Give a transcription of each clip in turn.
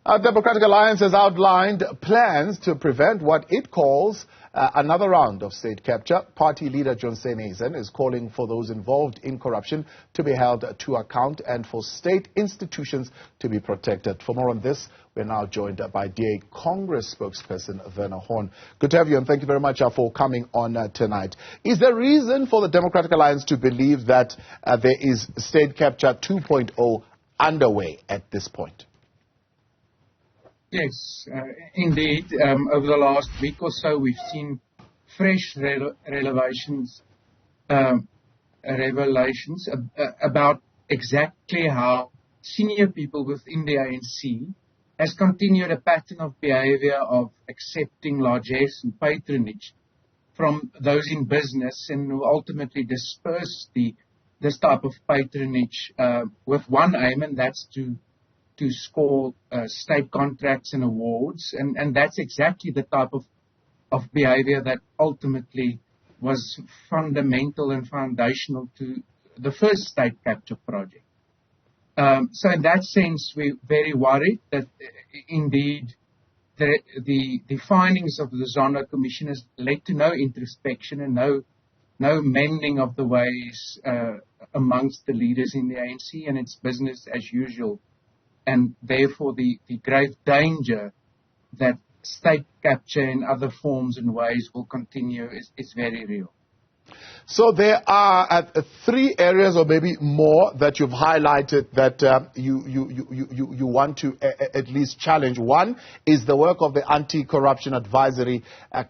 Our Democratic Alliance has outlined plans to prevent what it calls another round of state capture. Party leader John Steenhuisen is calling for those involved in corruption to be held to account and for state institutions to be protected. For more on this, we're now joined by DA Congress spokesperson Werner Horn. Good to have you, and thank you very much for coming on tonight. Is there reason for the Democratic Alliance to believe that there is state capture 2.0 underway at this point? Yes, indeed. Over the last week or so, we've seen fresh revelations about exactly how senior people within the ANC has continued a pattern of behavior of accepting largesse and patronage from those in business, and who ultimately disperse this type of patronage with one aim, and that's to score state contracts and awards, and that's exactly the type of behavior that ultimately was fundamental and foundational to the first state capture project. So in that sense, we're very worried that indeed the findings of the Zondo Commission has led to no introspection and no mending of the ways amongst the leaders in the ANC, and it's business as usual. And therefore, the grave danger that state capture in other forms and ways will continue is very real. So there are 3 areas or maybe more that you've highlighted that you want to at least challenge. One is the work of the Anti-Corruption Advisory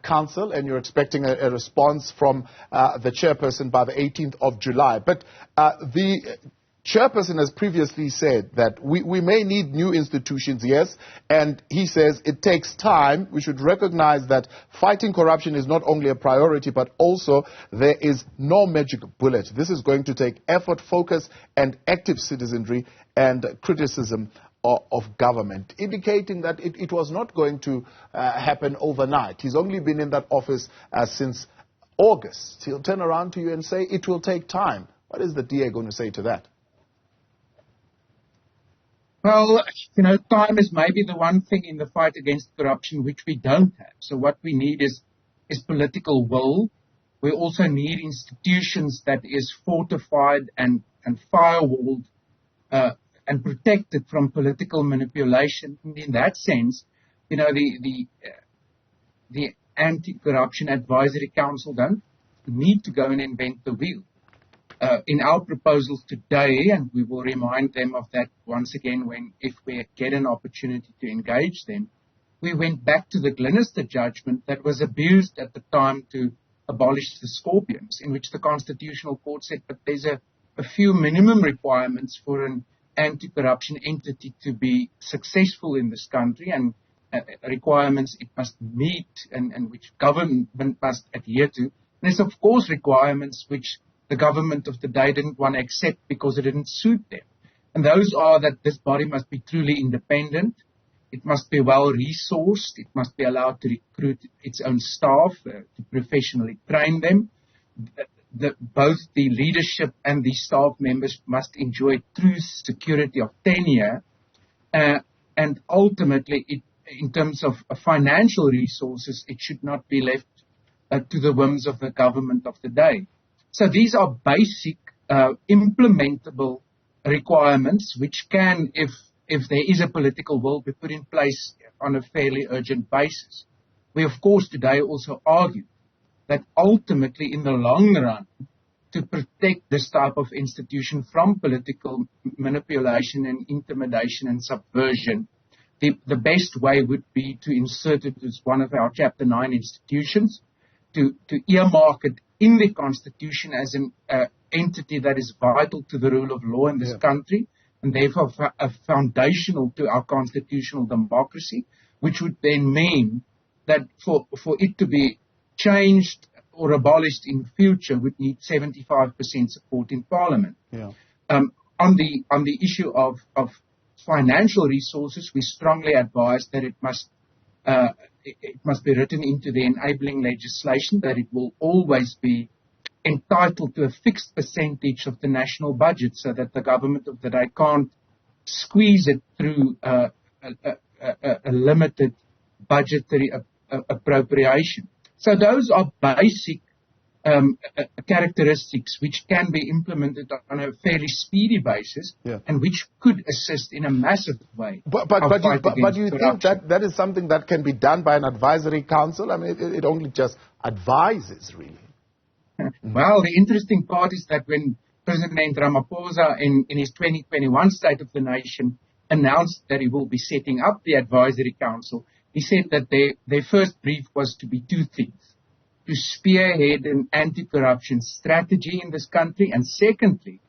Council, and you're expecting a response from the chairperson by the 18th of July. But the chairperson has previously said that we may need new institutions, yes, and he says it takes time. We should recognize that fighting corruption is not only a priority, but also there is no magic bullet. This is going to take effort, focus, and active citizenry and criticism of government, indicating that it was not going to happen overnight. He's only been in that office since August. He'll turn around to you and say it will take time. What is the DA going to say to that? Well, time is maybe the one thing in the fight against corruption which we don't have. So what we need is political will. We also need institutions that is fortified and firewalled and protected from political manipulation. And in that sense, the Anti-Corruption Advisory Council don't need to go and invent the wheel. In our proposals today, and we will remind them of that once again if we get an opportunity to engage them, we went back to the Glenister judgment that was abused at the time to abolish the scorpions, in which the Constitutional Court said that there's a few minimum requirements for an anti-corruption entity to be successful in this country, and requirements it must meet and which government must adhere to. There's of course requirements which the government of the day didn't want to accept because it didn't suit them. And those are that this body must be truly independent, it must be well resourced, it must be allowed to recruit its own staff, to professionally train them. Both the leadership and the staff members must enjoy true security of tenure, and ultimately, in terms of financial resources, it should not be left to the whims of the government of the day. So these are basic implementable requirements which can, if there is a political will, be put in place on a fairly urgent basis. We, of course, today also argue that ultimately, in the long run, to protect this type of institution from political manipulation and intimidation and subversion, the best way would be to insert it as one of our Chapter 9 institutions, to earmark it in the Constitution as an entity that is vital to the rule of law in this country, and therefore foundational to our constitutional democracy, which would then mean that for it to be changed or abolished in future would need 75% support in Parliament. Yeah. On the issue of financial resources, we strongly advise that it must be written into the enabling legislation that it will always be entitled to a fixed percentage of the national budget, so that the government of the day can't squeeze it through a limited budgetary appropriation. So those are basic characteristics which can be implemented on a fairly speedy basis, and which could assist in a massive way. But you think that is something that can be done by an advisory council? I mean, it only just advises, really. Well, the interesting part is that when President Ramaphosa in his 2021 State of the Nation announced that he will be setting up the advisory council, he said that their first brief was to be two things: to spearhead an anti-corruption strategy in this country, and secondly,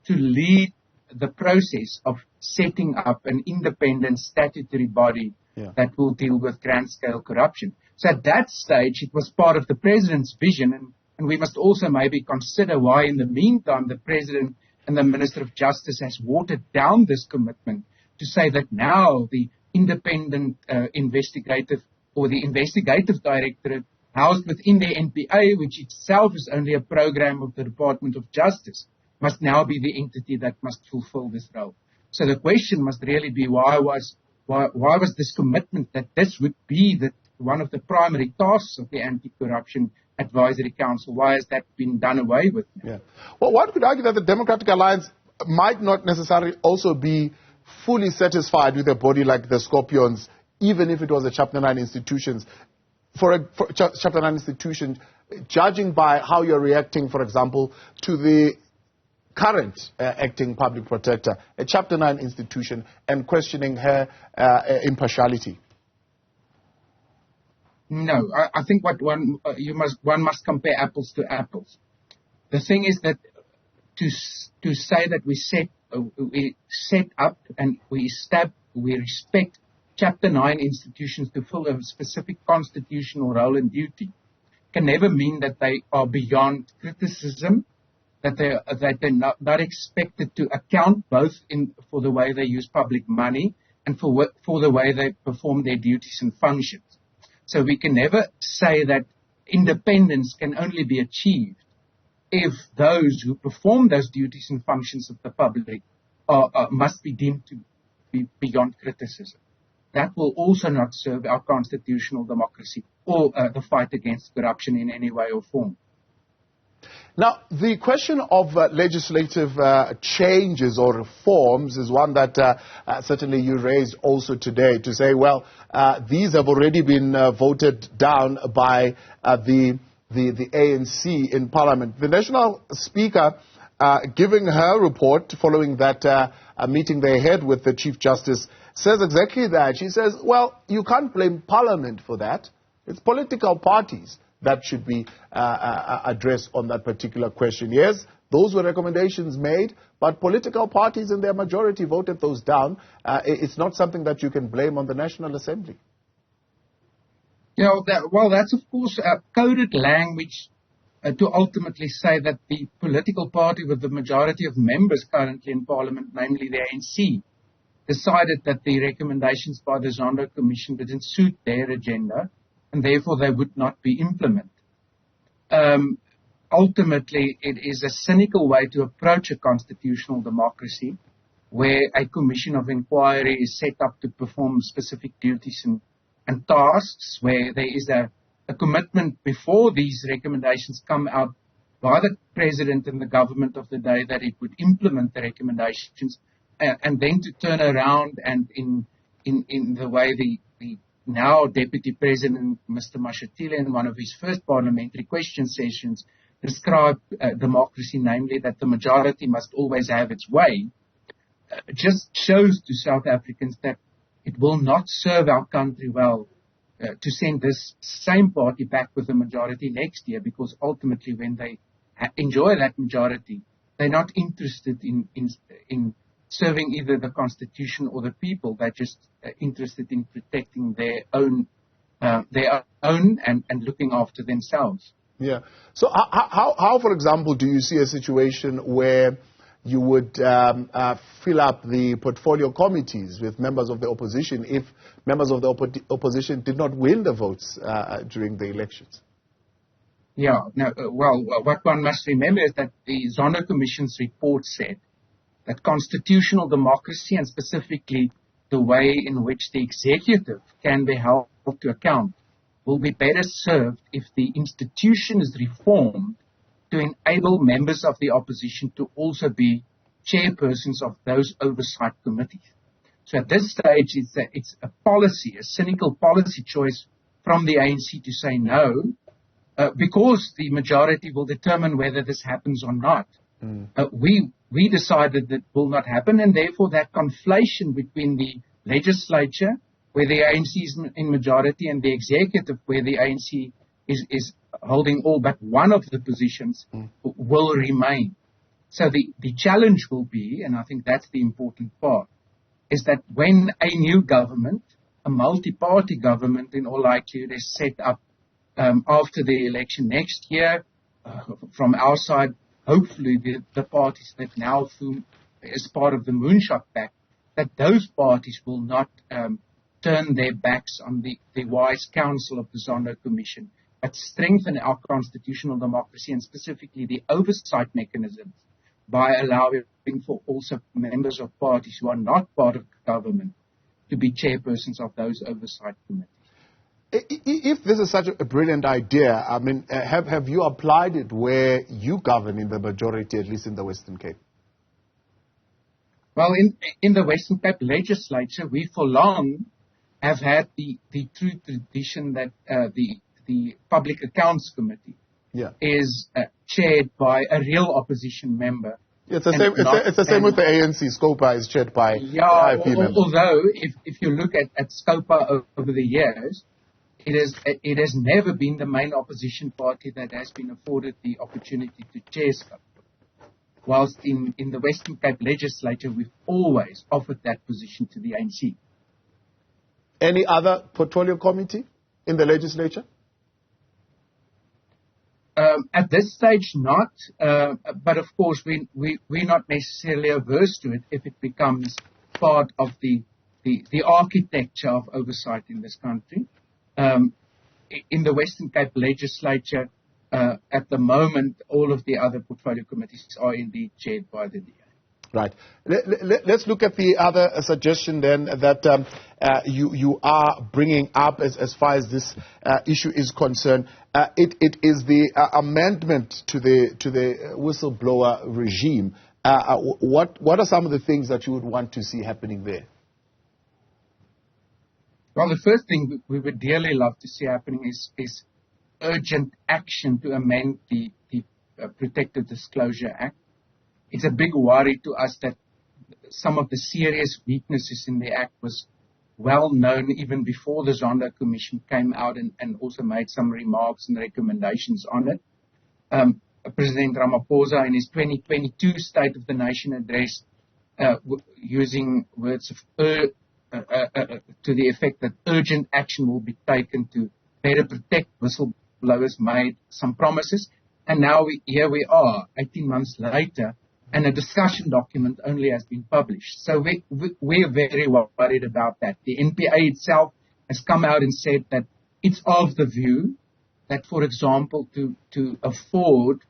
to lead the process of setting up an independent statutory body that will deal with grand-scale corruption. So at that stage, it was part of the president's vision, and we must also maybe consider why in the meantime the president and the Minister of Justice has watered down this commitment to say that now the independent investigative directorate housed within the NPA, which itself is only a program of the Department of Justice, must now be the entity that must fulfill this role. So the question must really be why was this commitment that this would be one of the primary tasks of the Anti-Corruption Advisory Council? Why has that been done away with now? Yeah. Well, one could argue that the Democratic Alliance might not necessarily also be fully satisfied with a body like the Scorpions, even if it was a Chapter 9 institution. For a Chapter 9 institution, judging by how you're reacting, for example, to the current acting public protector, a Chapter 9 institution, and questioning her impartiality? No, I think one must compare apples to apples. The thing is that to say that we set up and we respect Chapter 9 institutions to fill a specific constitutional role and duty can never mean that they are beyond criticism, that they're not expected to account both for the way they use public money and for the way they perform their duties and functions. So we can never say that independence can only be achieved if those who perform those duties and functions of the public must be deemed to be beyond criticism. That will also not serve our constitutional democracy or the fight against corruption in any way or form. Now, the question of legislative changes or reforms is one that certainly you raised also today, to say, well, these have already been voted down by the ANC in Parliament. The National Speaker, giving her report following that meeting they had with the Chief Justice, says exactly that. She says, well, you can't blame Parliament for that. It's political parties that should be addressed on that particular question. Yes, those were recommendations made, but political parties in their majority voted those down. It's not something that you can blame on the National Assembly. That's of course coded language to ultimately say that the political party with the majority of members currently in Parliament, namely the ANC, decided that the recommendations by the Zondo Commission didn't suit their agenda, and therefore they would not be implemented. Ultimately, it is a cynical way to approach a constitutional democracy where a commission of inquiry is set up to perform specific duties and tasks, where there is a commitment before these recommendations come out by the president and the government of the day that it would implement the recommendations, and then to turn around and in the way the now Deputy President, Mr. Mashatile, in one of his first parliamentary question sessions, described democracy, namely that the majority must always have its way, just shows to South Africans that it will not serve our country well to send this same party back with the majority next year, because ultimately when they enjoy that majority, they're not interested in serving either the Constitution or the people. They're just interested in protecting their own and looking after themselves. Yeah. So how, for example, do you see a situation where you would fill up the portfolio committees with members of the opposition if members of the opposition did not win the votes during the elections? Yeah. No, what one must remember is that the Zondo Commission's report said that constitutional democracy, and specifically the way in which the executive can be held to account will be better served if the institution is reformed to enable members of the opposition to also be chairpersons of those oversight committees. So at this stage, it's a policy, a cynical policy choice from the ANC to say no, because the majority will determine whether this happens or not. We decided that will not happen, and therefore that conflation between the legislature, where the ANC is in majority, and the executive, where the ANC is holding all but one of the positions, will remain. So the challenge will be, and I think that's the important part, is that when a new government, a multi-party government in all likelihood, is set up after the election next year, from our side, hopefully the parties that now form as part of the Moonshot Pact, that those parties will not turn their backs on the wise counsel of the Zondo Commission, but strengthen our constitutional democracy and specifically the oversight mechanisms by allowing for also members of parties who are not part of government to be chairpersons of those oversight committees. If this is such a brilliant idea, I mean, have you applied it where you govern in the majority, at least in the Western Cape? Well, in the Western Cape legislature, we for long have had the true tradition that the Public Accounts Committee is chaired by a real opposition member. It's the same with the ANC. SCOPA is chaired by IP members. Although, if you look at SCOPA over the years, it has never been the main opposition party that has been afforded the opportunity to chair SCOPA. Whilst in the Western Cape legislature, we've always offered that position to the ANC. Any other portfolio committee in the legislature? At this stage, not. But of course, we're not necessarily averse to it if it becomes part of the architecture of oversight in this country. In the Western Cape legislature, at the moment, all of the other portfolio committees are indeed chaired by the DA. Right. Let's look at the other suggestion then that you are bringing up as far as this issue is concerned. It is the amendment to the whistleblower regime. What are some of the things that you would want to see happening there? Well, the first thing we would dearly love to see happening is urgent action to amend the Protected Disclosure Act. It's a big worry to us that some of the serious weaknesses in the Act was well known even before the Zondo Commission came out and also made some remarks and recommendations on it. President Ramaphosa in his 2022 State of the Nation address, using words of to the effect that urgent action will be taken to better protect whistleblowers, made some promises. And now here we are, 18 months later, and a discussion document only has been published. So we're very worried about that. The NPA itself has come out and said that it's of the view that, for example, to afford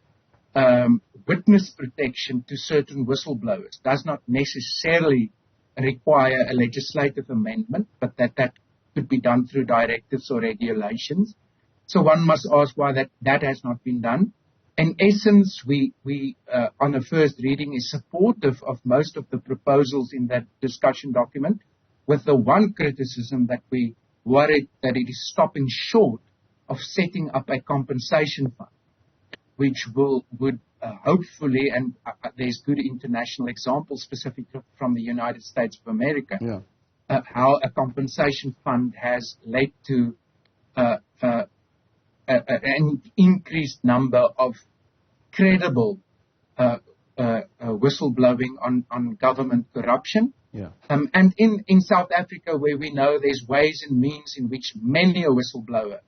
witness protection to certain whistleblowers does not necessarily require a legislative amendment, but that could be done through directives or regulations. So one must ask why that has not been done. In essence, we on a first reading is supportive of most of the proposals in that discussion document, with the one criticism that we worried that it is stopping short of setting up a compensation fund, which would hopefully, and there's good international examples specifically from the United States of America, how a compensation fund has led to an increased number of credible whistleblowing on government corruption. And in South Africa, where we know there's ways and means in which many a whistleblower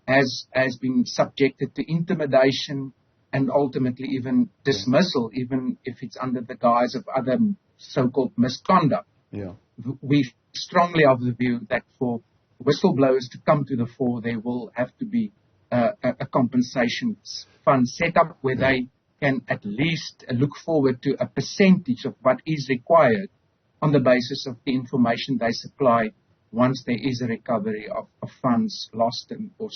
has been subjected to intimidation and ultimately even dismissal, even if it's under the guise of other so-called misconduct. We strongly of the view that for whistleblowers to come to the fore, there will have to be a compensation fund set up where they can at least look forward to a percentage of what is required on the basis of the information they supply once there is a recovery of funds lost in through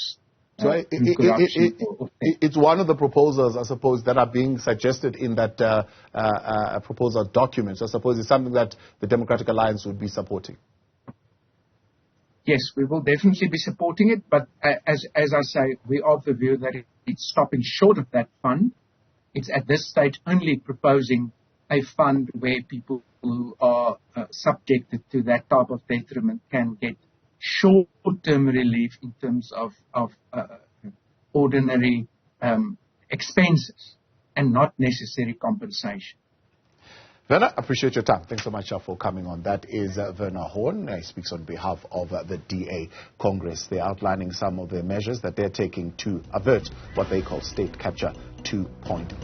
corruption. It's one of the proposals, I suppose, that are being suggested in that proposal document. So I suppose it's something that the Democratic Alliance would be supporting. Yes, we will definitely be supporting it, but as I say, we are of the view that it's stopping short of that fund. It's at this stage only proposing a fund where people who are subjected to that type of detriment can get short-term relief in terms of ordinary expenses and not necessary compensation. Werner, appreciate your time. Thanks so much for coming on. That is Werner Horn. He speaks on behalf of the DA Congress. They're outlining some of the measures that they're taking to avert what they call state capture 2.0.